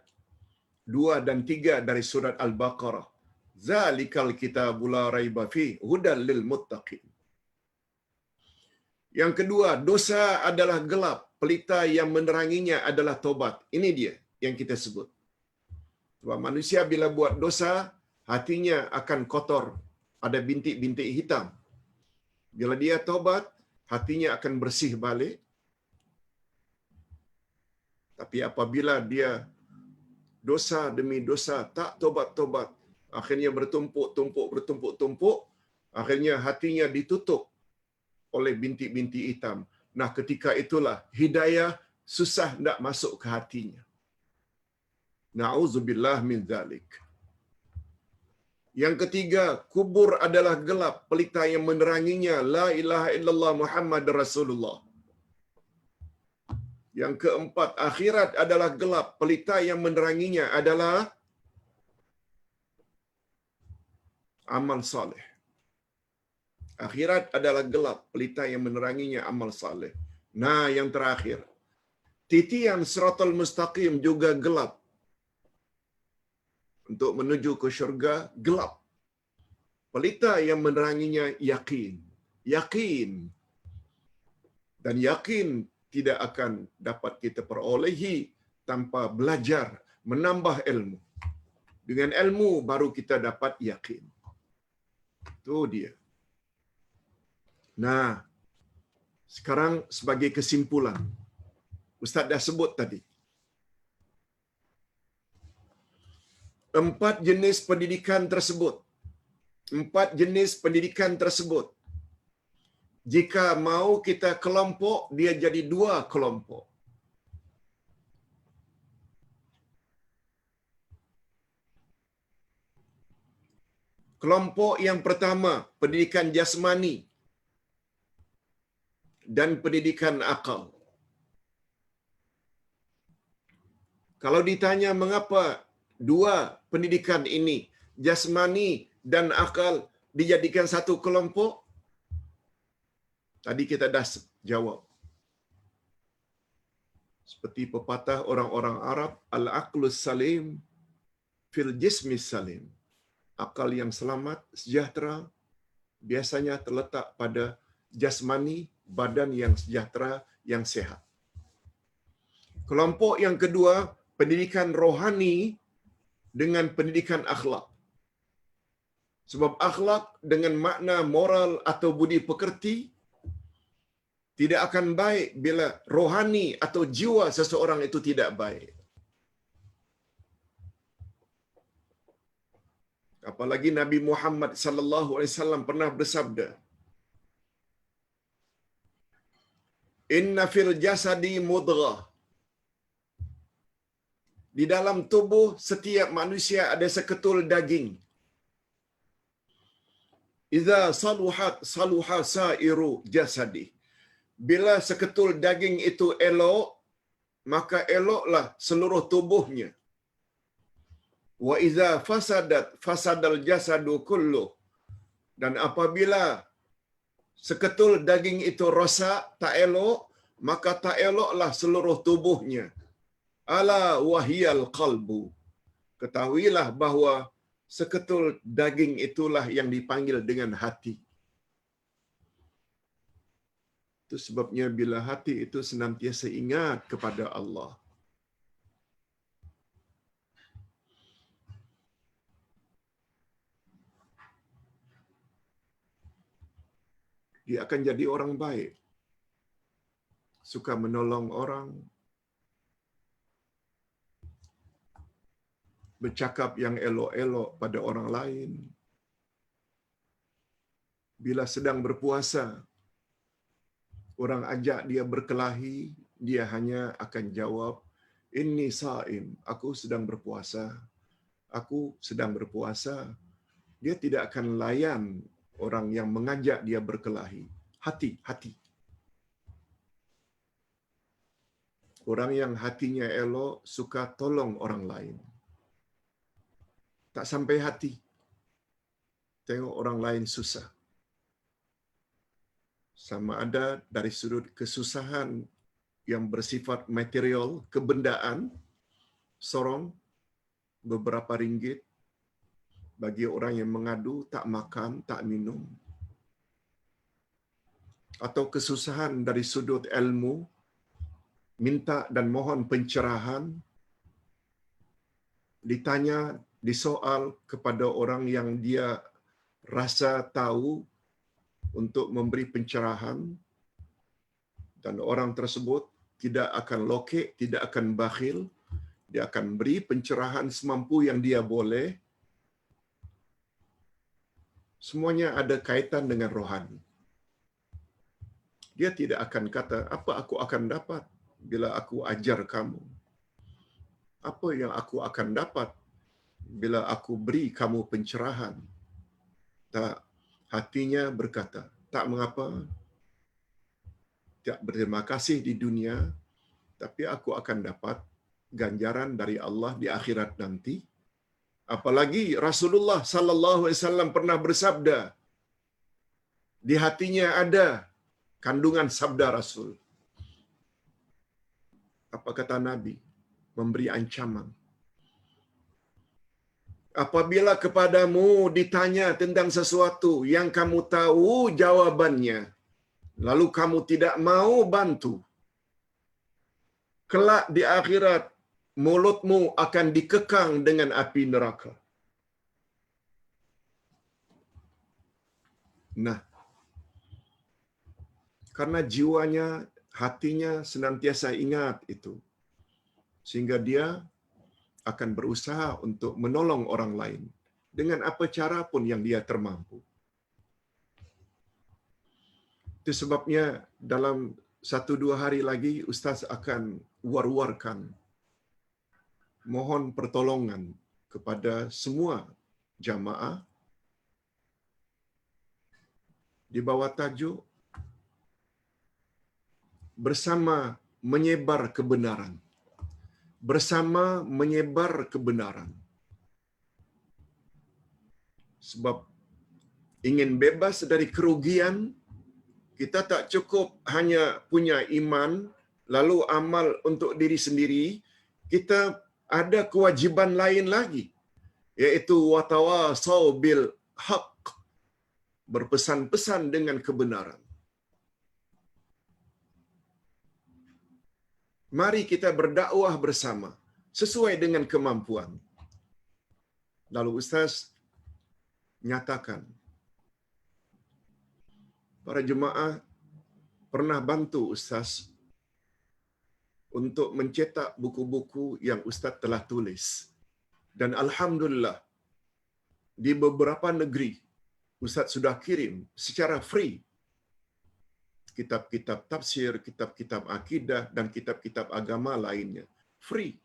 2 dan 3 dari surat Al-Baqarah. Zalikal kitabul la raiba fi hudal lil muttaqin. Yang kedua, dosa adalah gelap, pelita yang meneranginya adalah tobat. Ini dia yang kita sebut. Sebab manusia bila buat dosa, hatinya akan kotor, ada bintik-bintik hitam. Bila dia tobat, hatinya akan bersih balik. Tapi apabila dia dosa demi dosa, tak tobat-tobat, akhirnya bertumpuk, akhirnya hatinya ditutup oleh bintik-bintik hitam. Nah, ketika itulah hidayah susah nak masuk ke hatinya. Na'udzubillah min zalik. Yang ketiga, kubur adalah gelap, pelita yang meneranginya la ilaha illallah Muhammad Rasulullah. Yang keempat, akhirat adalah gelap, pelita yang meneranginya adalah amal saleh. Akhirat adalah gelap, pelita yang meneranginya amal saleh. Nah, yang terakhir, titian siratal mustaqim juga gelap. Untuk menuju ke syurga, gelap. Pelita yang meneranginya yakin. Yakin. Dan yakin tidak akan dapat kita perolehi tanpa belajar, menambah ilmu. Dengan ilmu baru kita dapat yakin. Itu dia. Nah, sekarang sebagai kesimpulan, Ustaz dah sebut tadi, 4 jenis pendidikan tersebut. Jika mau kita kelompok, dia jadi 2 kelompok. Kelompok yang pertama, pendidikan jasmani dan pendidikan akal. Kalau ditanya mengapa 2 pendidikan ini, jasmani dan akal, dijadikan satu kelompok, tadi kita dah jawab. Seperti pepatah orang-orang Arab, al-aqlus salim fil jismis salim. Akal yang selamat, sejahtera, biasanya terletak pada jasmani, badan yang sejahtera, yang sehat. Kelompok yang kedua, pendidikan rohani dengan pendidikan akhlak. Sebab akhlak dengan makna moral atau budi pekerti tidak akan baik bila rohani atau jiwa seseorang itu tidak baik. Apalagi Nabi Muhammad sallallahu alaihi wasallam pernah bersabda, "Inna fil jasadi mudghah." Di dalam tubuh setiap manusia ada seketul daging. Iza saluhat saluha sairu jasadi. Bila seketul daging itu elok, maka eloklah seluruh tubuhnya. Wa iza fasadat fasadal jasadu kullu. Dan apabila seketul daging itu rosak, tak elok, maka tak eloklah seluruh tubuhnya. Ala wahiyal qalbu. Ketahuilah bahawa seketul daging itulah yang dipanggil dengan hati. Itu sebabnya bila hati itu senantiasa ingat kepada Allah, dia akan jadi orang baik. Suka menolong orang, bercakap yang elok-elok pada orang lain. Bila sedang berpuasa, orang ajak dia berkelahi, dia hanya akan jawab, "Inni saim, aku sedang berpuasa. Aku sedang berpuasa." Dia tidak akan layan orang yang mengajak dia berkelahi. Hati. Orang yang hatinya elok suka tolong orang lain. Tak sampai hati. Tengok orang lain susah. Sama ada dari sudut kesusahan yang bersifat material, kebendaan, sorong beberapa ringgit bagi orang yang mengadu, tak makan, tak minum. Atau kesusahan dari sudut ilmu, minta dan mohon pencerahan, ditanya, disoal kepada orang yang dia rasa tahu untuk memberi pencerahan, dan orang tersebut tidak akan lokek, tidak akan bakhil, dia akan beri pencerahan semampu yang dia boleh. Semuanya ada kaitan dengan rohani. Dia tidak akan kata, "Apa aku akan dapat bila aku ajar kamu? Apa yang aku akan dapat bila aku beri kamu pencerahan?" Tak, hatinya berkata, "Tak mengapa, tak berterima kasih di dunia, tapi aku akan dapat ganjaran dari Allah di akhirat nanti. Apalagi Rasulullah sallallahu alaihi wasallam pernah bersabda, di hatinya ada kandungan sabda Rasul. Apa kata Nabi? Memberi ancaman. Apabila kepadamu ditanya tentang sesuatu yang kamu tahu jawabannya, lalu kamu tidak mau bantu, kelak di akhirat mulutmu akan dikekang dengan api neraka. Nah, karena jiwanya, hatinya senantiasa ingat itu, sehingga dia akan berusaha untuk menolong orang lain dengan apa cara pun yang dia termampu. Itu sebabnya dalam 1-2 hari lagi Ustaz akan war-warkan mohon pertolongan kepada semua jamaah di bawah tajuk bersama menyebar kebenaran. Bersama menyebar kebenaran. Sebab ingin bebas dari kerugian, kita tak cukup hanya punya iman, lalu amal untuk diri sendiri, kita ada kewajiban lain lagi, yaitu watawasau bil haq, berpesan-pesan dengan kebenaran. Mari kita berdakwah bersama sesuai dengan kemampuan. Lalu Ustaz nyatakan, para jemaah pernah bantu Ustaz untuk mencetak buku-buku yang Ustaz telah tulis. Dan Alhamdulillah, di beberapa negeri, Ustaz sudah kirim secara free kitab-kitab tafsir, kitab-kitab akidah, dan kitab-kitab agama lainnya. Free.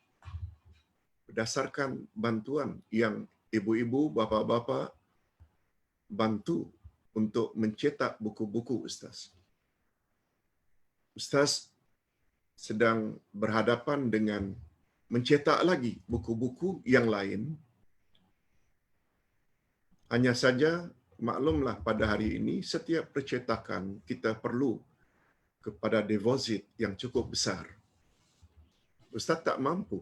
Berdasarkan bantuan yang ibu-ibu, bapa-bapa bantu untuk mencetak buku-buku Ustaz. Ustaz sedang berhadapan dengan mencetak lagi buku-buku yang lain. Hanya saja, maklumlah pada hari ini, setiap percetakan kita perlu kepada deposit yang cukup besar. Ustaz tak mampu.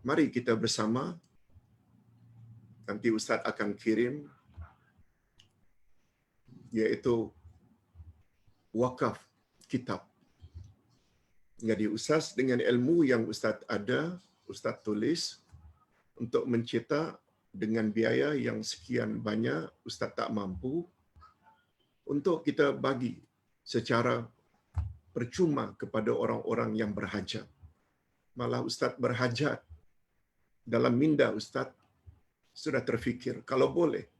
Mari kita bersama, nanti Ustaz akan kirim, yaitu wakaf kitab. Jadi Ustaz dengan ilmu yang Ustaz ada, Ustaz tulis untuk mencetak dengan biaya yang sekian banyak, Ustaz tak mampu, untuk kita bagi secara percuma kepada orang-orang yang berhajat. Malah Ustaz berhajat, dalam minda Ustaz sudah terfikir, kalau boleh,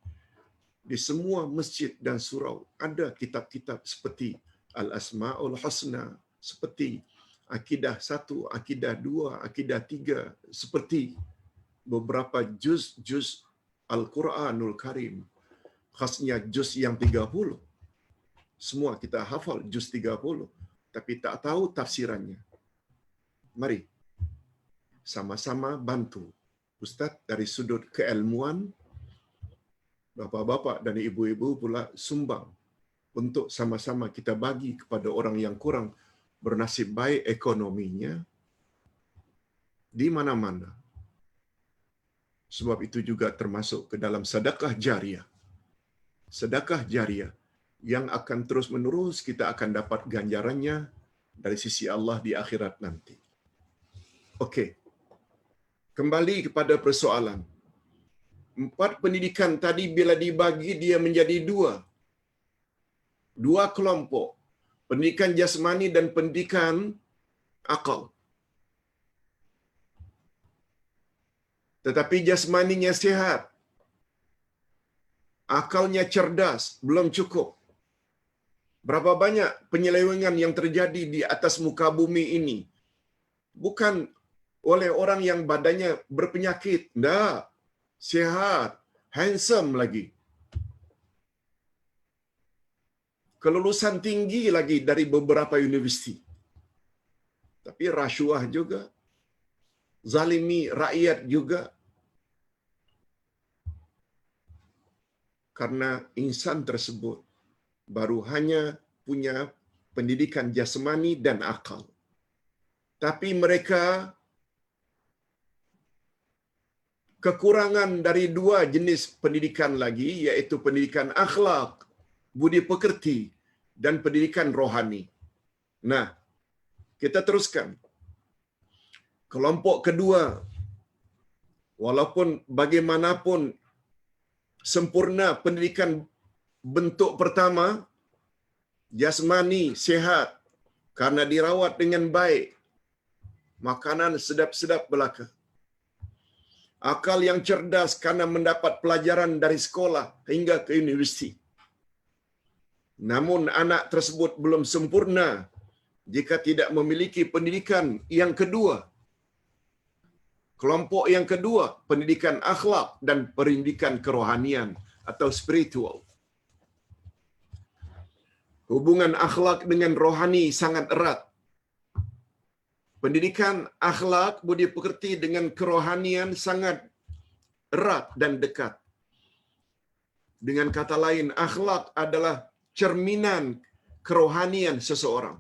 di semua masjid dan surau ada kitab-kitab seperti Al-Asma'ul Husna, seperti Akidah 1, Akidah 2, Akidah 3, seperti beberapa juz Al-Quranul Karim, khasnya juz yang 30. Semua kita hafal juz 30, tapi tak tahu tafsirannya. Mari sama-sama bantu Ustaz dari sudut keilmuan, bapa-bapa dan ibu-ibu pula sumbang untuk sama-sama kita bagi kepada orang yang kurang bernasib baik ekonominya di mana-mana. Sebab itu juga termasuk ke dalam sedekah jariah. Sedekah jariah yang akan terus-menerus kita akan dapat ganjarannya dari sisi Allah di akhirat nanti. Okey. Kembali kepada persoalan. 4 pendidikan tadi bila dibagi dia menjadi 2 kelompok. Pendidikan jasmani dan pendidikan akal. Tetapi jasmaninya sihat, akalnya cerdas, belum cukup. Berapa banyak penyelewengan yang terjadi di atas muka bumi ini? Bukan oleh orang yang badannya berpenyakit. Tak. Sihat. Handsome lagi. Kelulusan tinggi lagi dari beberapa universiti. Tapi rasuah juga. Zalimi rakyat juga. karena insan tersebut baru hanya punya pendidikan jasmani dan akal. Tapi mereka kekurangan dari dua jenis pendidikan lagi, yaitu pendidikan akhlak, budi pekerti, dan pendidikan rohani. Nah, kita teruskan. Kelompok kedua, walaupun bagaimanapun sempurna pendidikan bentuk pertama, jasmani, sehat, karena dirawat dengan baik, makanan sedap-sedap belaka. Akal yang cerdas karena mendapat pelajaran dari sekolah hingga ke universiti. Namun anak tersebut belum sempurna jika tidak memiliki pendidikan yang kedua. Kelompok yang kedua, pendidikan akhlak dan pendidikan kerohanian atau spiritual. Hubungan akhlak dengan rohani sangat erat. Pendidikan akhlak, budi pekerti dengan kerohanian sangat erat dan dekat. Dengan kata lain, akhlak adalah cerminan kerohanian seseorang.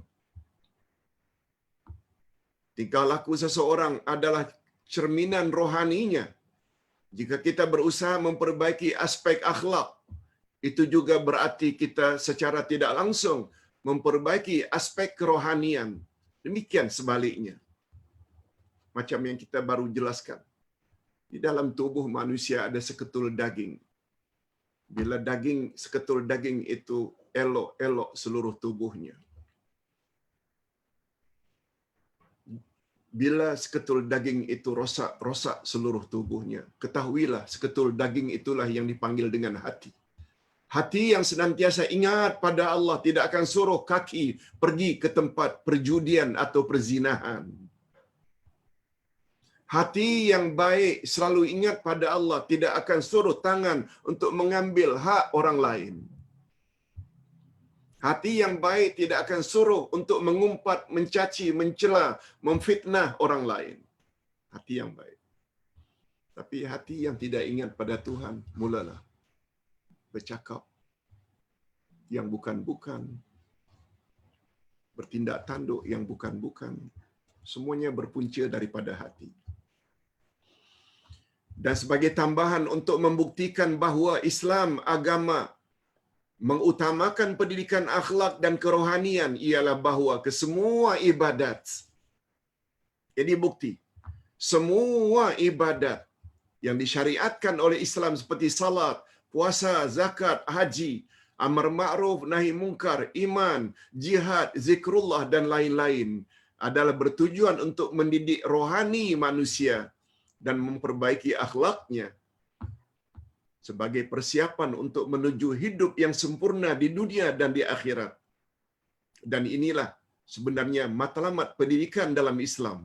Tingkah laku seseorang adalah cerminan rohaninya. Jika kita berusaha memperbaiki aspek akhlak, itu juga berarti kita secara tidak langsung memperbaiki aspek kerohanian. Demikian sebaliknya. Macam yang kita baru jelaskan. Di dalam tubuh manusia ada seketul daging. Bila seketul daging itu elok-elok seluruh tubuhnya. Bila seketul daging itu rosak seluruh tubuhnya, ketahuilah seketul daging itulah yang dipanggil dengan hati. Hati yang senantiasa ingat pada Allah tidak akan suruh kaki pergi ke tempat perjudian atau perzinahan. Hati yang baik selalu ingat pada Allah tidak akan suruh tangan untuk mengambil hak orang lain. Hati yang baik tidak akan suruh untuk mengumpat, mencaci, mencela, memfitnah orang lain. Hati yang baik. Tapi hati yang tidak ingat pada Tuhan, mulalah bercakap yang bukan-bukan, bertindak tanduk yang bukan-bukan. Semuanya berpunca daripada hati. Dan sebagai tambahan untuk membuktikan bahawa Islam agama mengutamakan pendidikan akhlak dan kerohanian ialah bahawa kesemua ibadat. Jadi bukti, semua ibadat yang disyariatkan oleh Islam seperti salat, puasa, zakat, haji, amar ma'ruf, nahi mungkar, iman, jihad, zikrullah dan lain-lain adalah bertujuan untuk mendidik rohani manusia dan memperbaiki akhlaknya sebagai persiapan untuk menuju hidup yang sempurna di dunia dan di akhirat. Dan inilah sebenarnya matlamat pendidikan dalam Islam.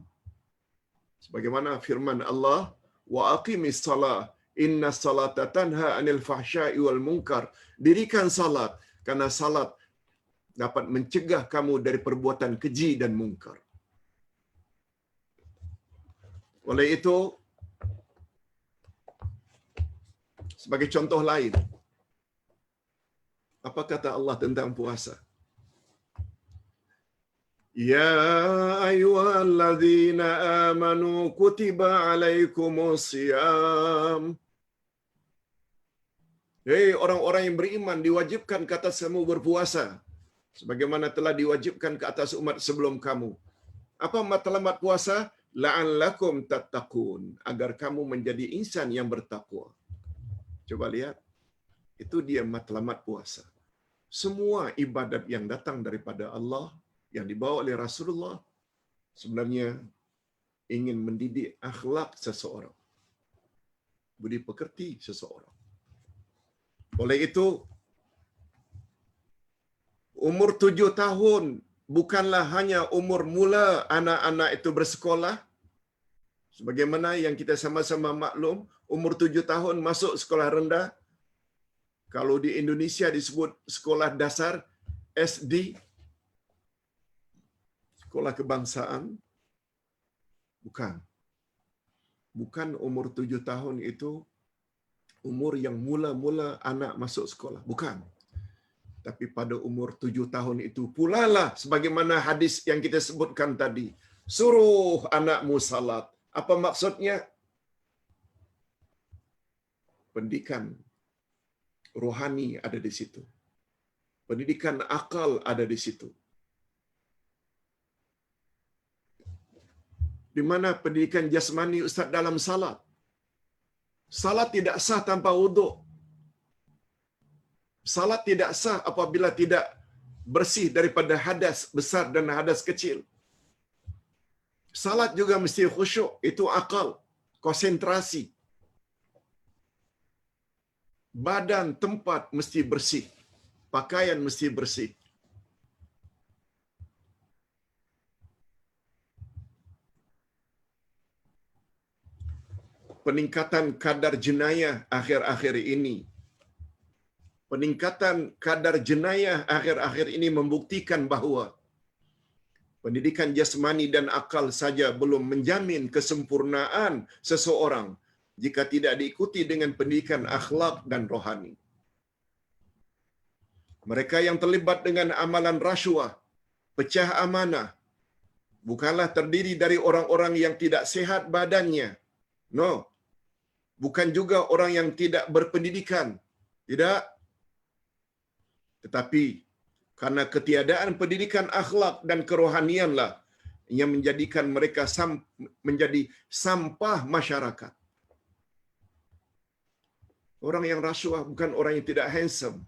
Sebagaimana firman Allah, wa aqimis salah inna salata tanha 'anil fahsya'i wal munkar. Dirikan salat karena salat dapat mencegah kamu dari perbuatan keji dan mungkar. Oleh itu, sebagai contoh lain, apa kata Allah tentang puasa? Ya ayyuhalladzina amanu kutiba alaikumus siyam. Hei orang-orang yang beriman, diwajibkan ke atas kamu berpuasa sebagaimana telah diwajibkan ke atas umat sebelum kamu. Apa matlamat puasa? La'allakum tattaqun, agar kamu menjadi insan yang bertakwa. Coba lihat, itu dia matlamat puasa. Semua ibadat yang datang daripada Allah, yang dibawa oleh Rasulullah, sebenarnya ingin mendidik akhlak seseorang, budi pekerti seseorang. Oleh itu, umur 7 tahun bukanlah hanya umur mula anak-anak itu bersekolah. Sebagaimana yang kita sama-sama maklum, umur 7 tahun masuk sekolah rendah. Kalau di Indonesia disebut sekolah dasar, SD, sekolah kebangsaan. Bukan umur 7 tahun itu umur yang mula-mula anak masuk sekolah. Bukan. Tapi pada umur 7 tahun itu pulalah sebagaimana hadis yang kita sebutkan tadi. Suruh anakmu salat. Apa maksudnya? Pendidikan rohani ada di situ. Pendidikan akal ada di situ. Di mana pendidikan jasmani Ustaz dalam salat? Salat tidak sah tanpa wuduk. Salat tidak sah apabila tidak bersih daripada hadas besar dan hadas kecil. Salat juga mesti khusyuk, itu akal, konsentrasi. Badan, tempat mesti bersih. Pakaian mesti bersih. Peningkatan kadar jenayah akhir-akhir ini. Peningkatan kadar jenayah akhir-akhir ini membuktikan bahawa pendidikan jasmani dan akal saja belum menjamin kesempurnaan seseorang jika tidak diikuti dengan pendidikan akhlak dan rohani. Mereka yang terlibat dengan amalan rasuah, pecah amanah, bukanlah terdiri dari orang-orang yang tidak sehat badannya. No. Bukan juga orang yang tidak berpendidikan. Tidak. Tetapi karena ketiadaan pendidikan akhlak dan kerohanianlah yang menjadikan mereka menjadi sampah masyarakat. Orang yang rasuah bukan orang yang tidak handsome.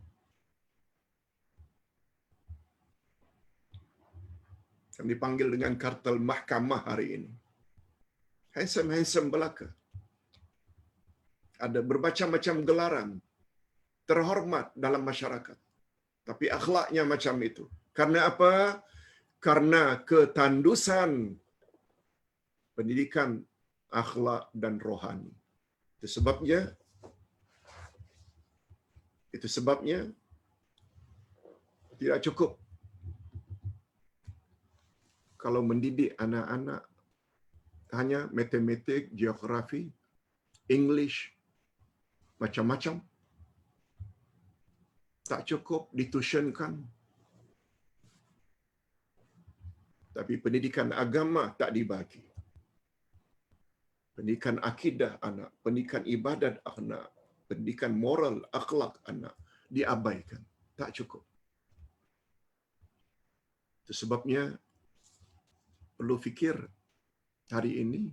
Yang dipanggil dengan kartel mahkamah hari ini. Handsome belaka. Ada bermacam-macam gelaran. Terhormat dalam masyarakat. Tapi akhlaknya macam itu. Karena apa? Karena ketandusan pendidikan akhlak dan rohani. Itu sebabnya tidak cukup kalau mendidik anak-anak hanya matematik, geografi, English, macam-macam. Tak cukup dituitionkan. Tapi pendidikan agama tak dibagi. Pendidikan akidah anak, pendidikan ibadat anak, pendidikan moral, akhlak anak diabaikan. Tak cukup. Itu sebabnya perlu fikir hari ini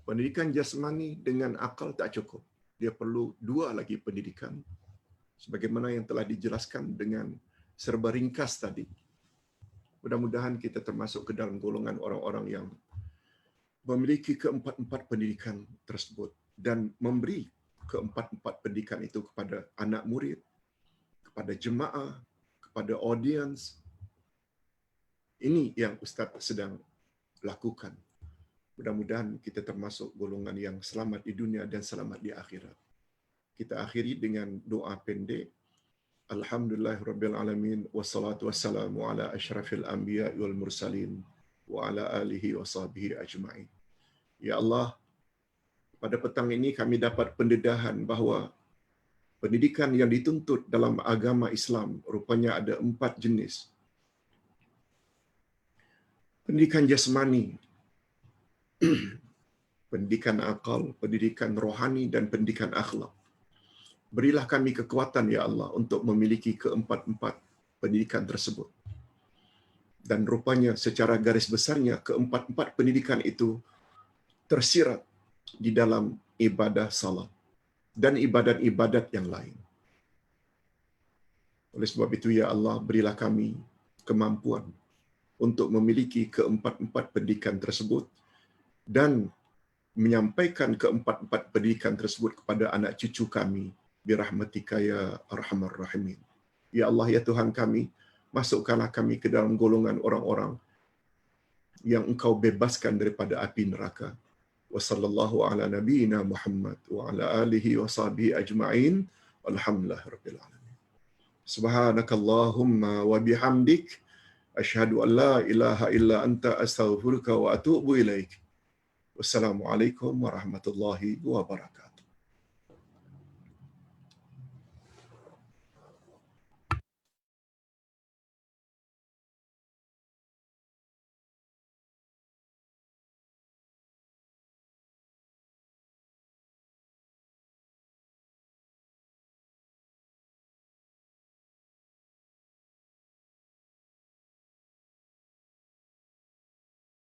pendidikan jasmani dengan akal tak cukup. Dia perlu dua lagi pendidikan. Sebagaimana yang telah dijelaskan dengan serba ringkas tadi. Mudah-mudahan kita termasuk ke dalam golongan orang-orang yang memiliki keempat-empat pendidikan tersebut dan memberi keempat-empat pendidikan itu kepada anak murid, kepada jemaah, kepada audiens. Ini yang Ustaz sedang lakukan. Mudah-mudahan kita termasuk golongan yang selamat di dunia dan selamat di akhirat. Kita akhiri dengan doa pendek. Alhamdulillahirabbil alamin wassalatu wassalamu ala asyrafil anbiya wal mursalin wa ala alihi washabihi ajmain. Ya Allah, pada petang ini kami dapat pendedahan bahawa pendidikan yang dituntut dalam agama Islam rupanya ada 4 jenis. Pendidikan jasmani, pendidikan akal, pendidikan rohani dan pendidikan akhlak. Berilah kami kekuatan, Ya Allah, untuk memiliki keempat-empat pendidikan tersebut. Dan rupanya secara garis besarnya, keempat-empat pendidikan itu tersirat di dalam ibadah salat dan ibadat-ibadat yang lain. Oleh sebab itu, Ya Allah, berilah kami kemampuan untuk memiliki keempat-empat pendidikan tersebut dan menyampaikan keempat-empat pendidikan tersebut kepada anak cucu kami birahmatika ya arhamar rahimin. Ya Allah, ya Tuhan kami, masukkanlah kami ke dalam golongan orang-orang yang Engkau bebaskan daripada api neraka. Wa sallallahu ala nabiyyina Muhammad wa ala alihi wa sahbihi ajma'in. Alhamdulillahirabbil alamin. Subhanakallahumma wa bihamdik asyhadu an la ilaha illa anta astaghfiruka wa atubu ilaik. Wassalamualaikum warahmatullahi wabarakatuh.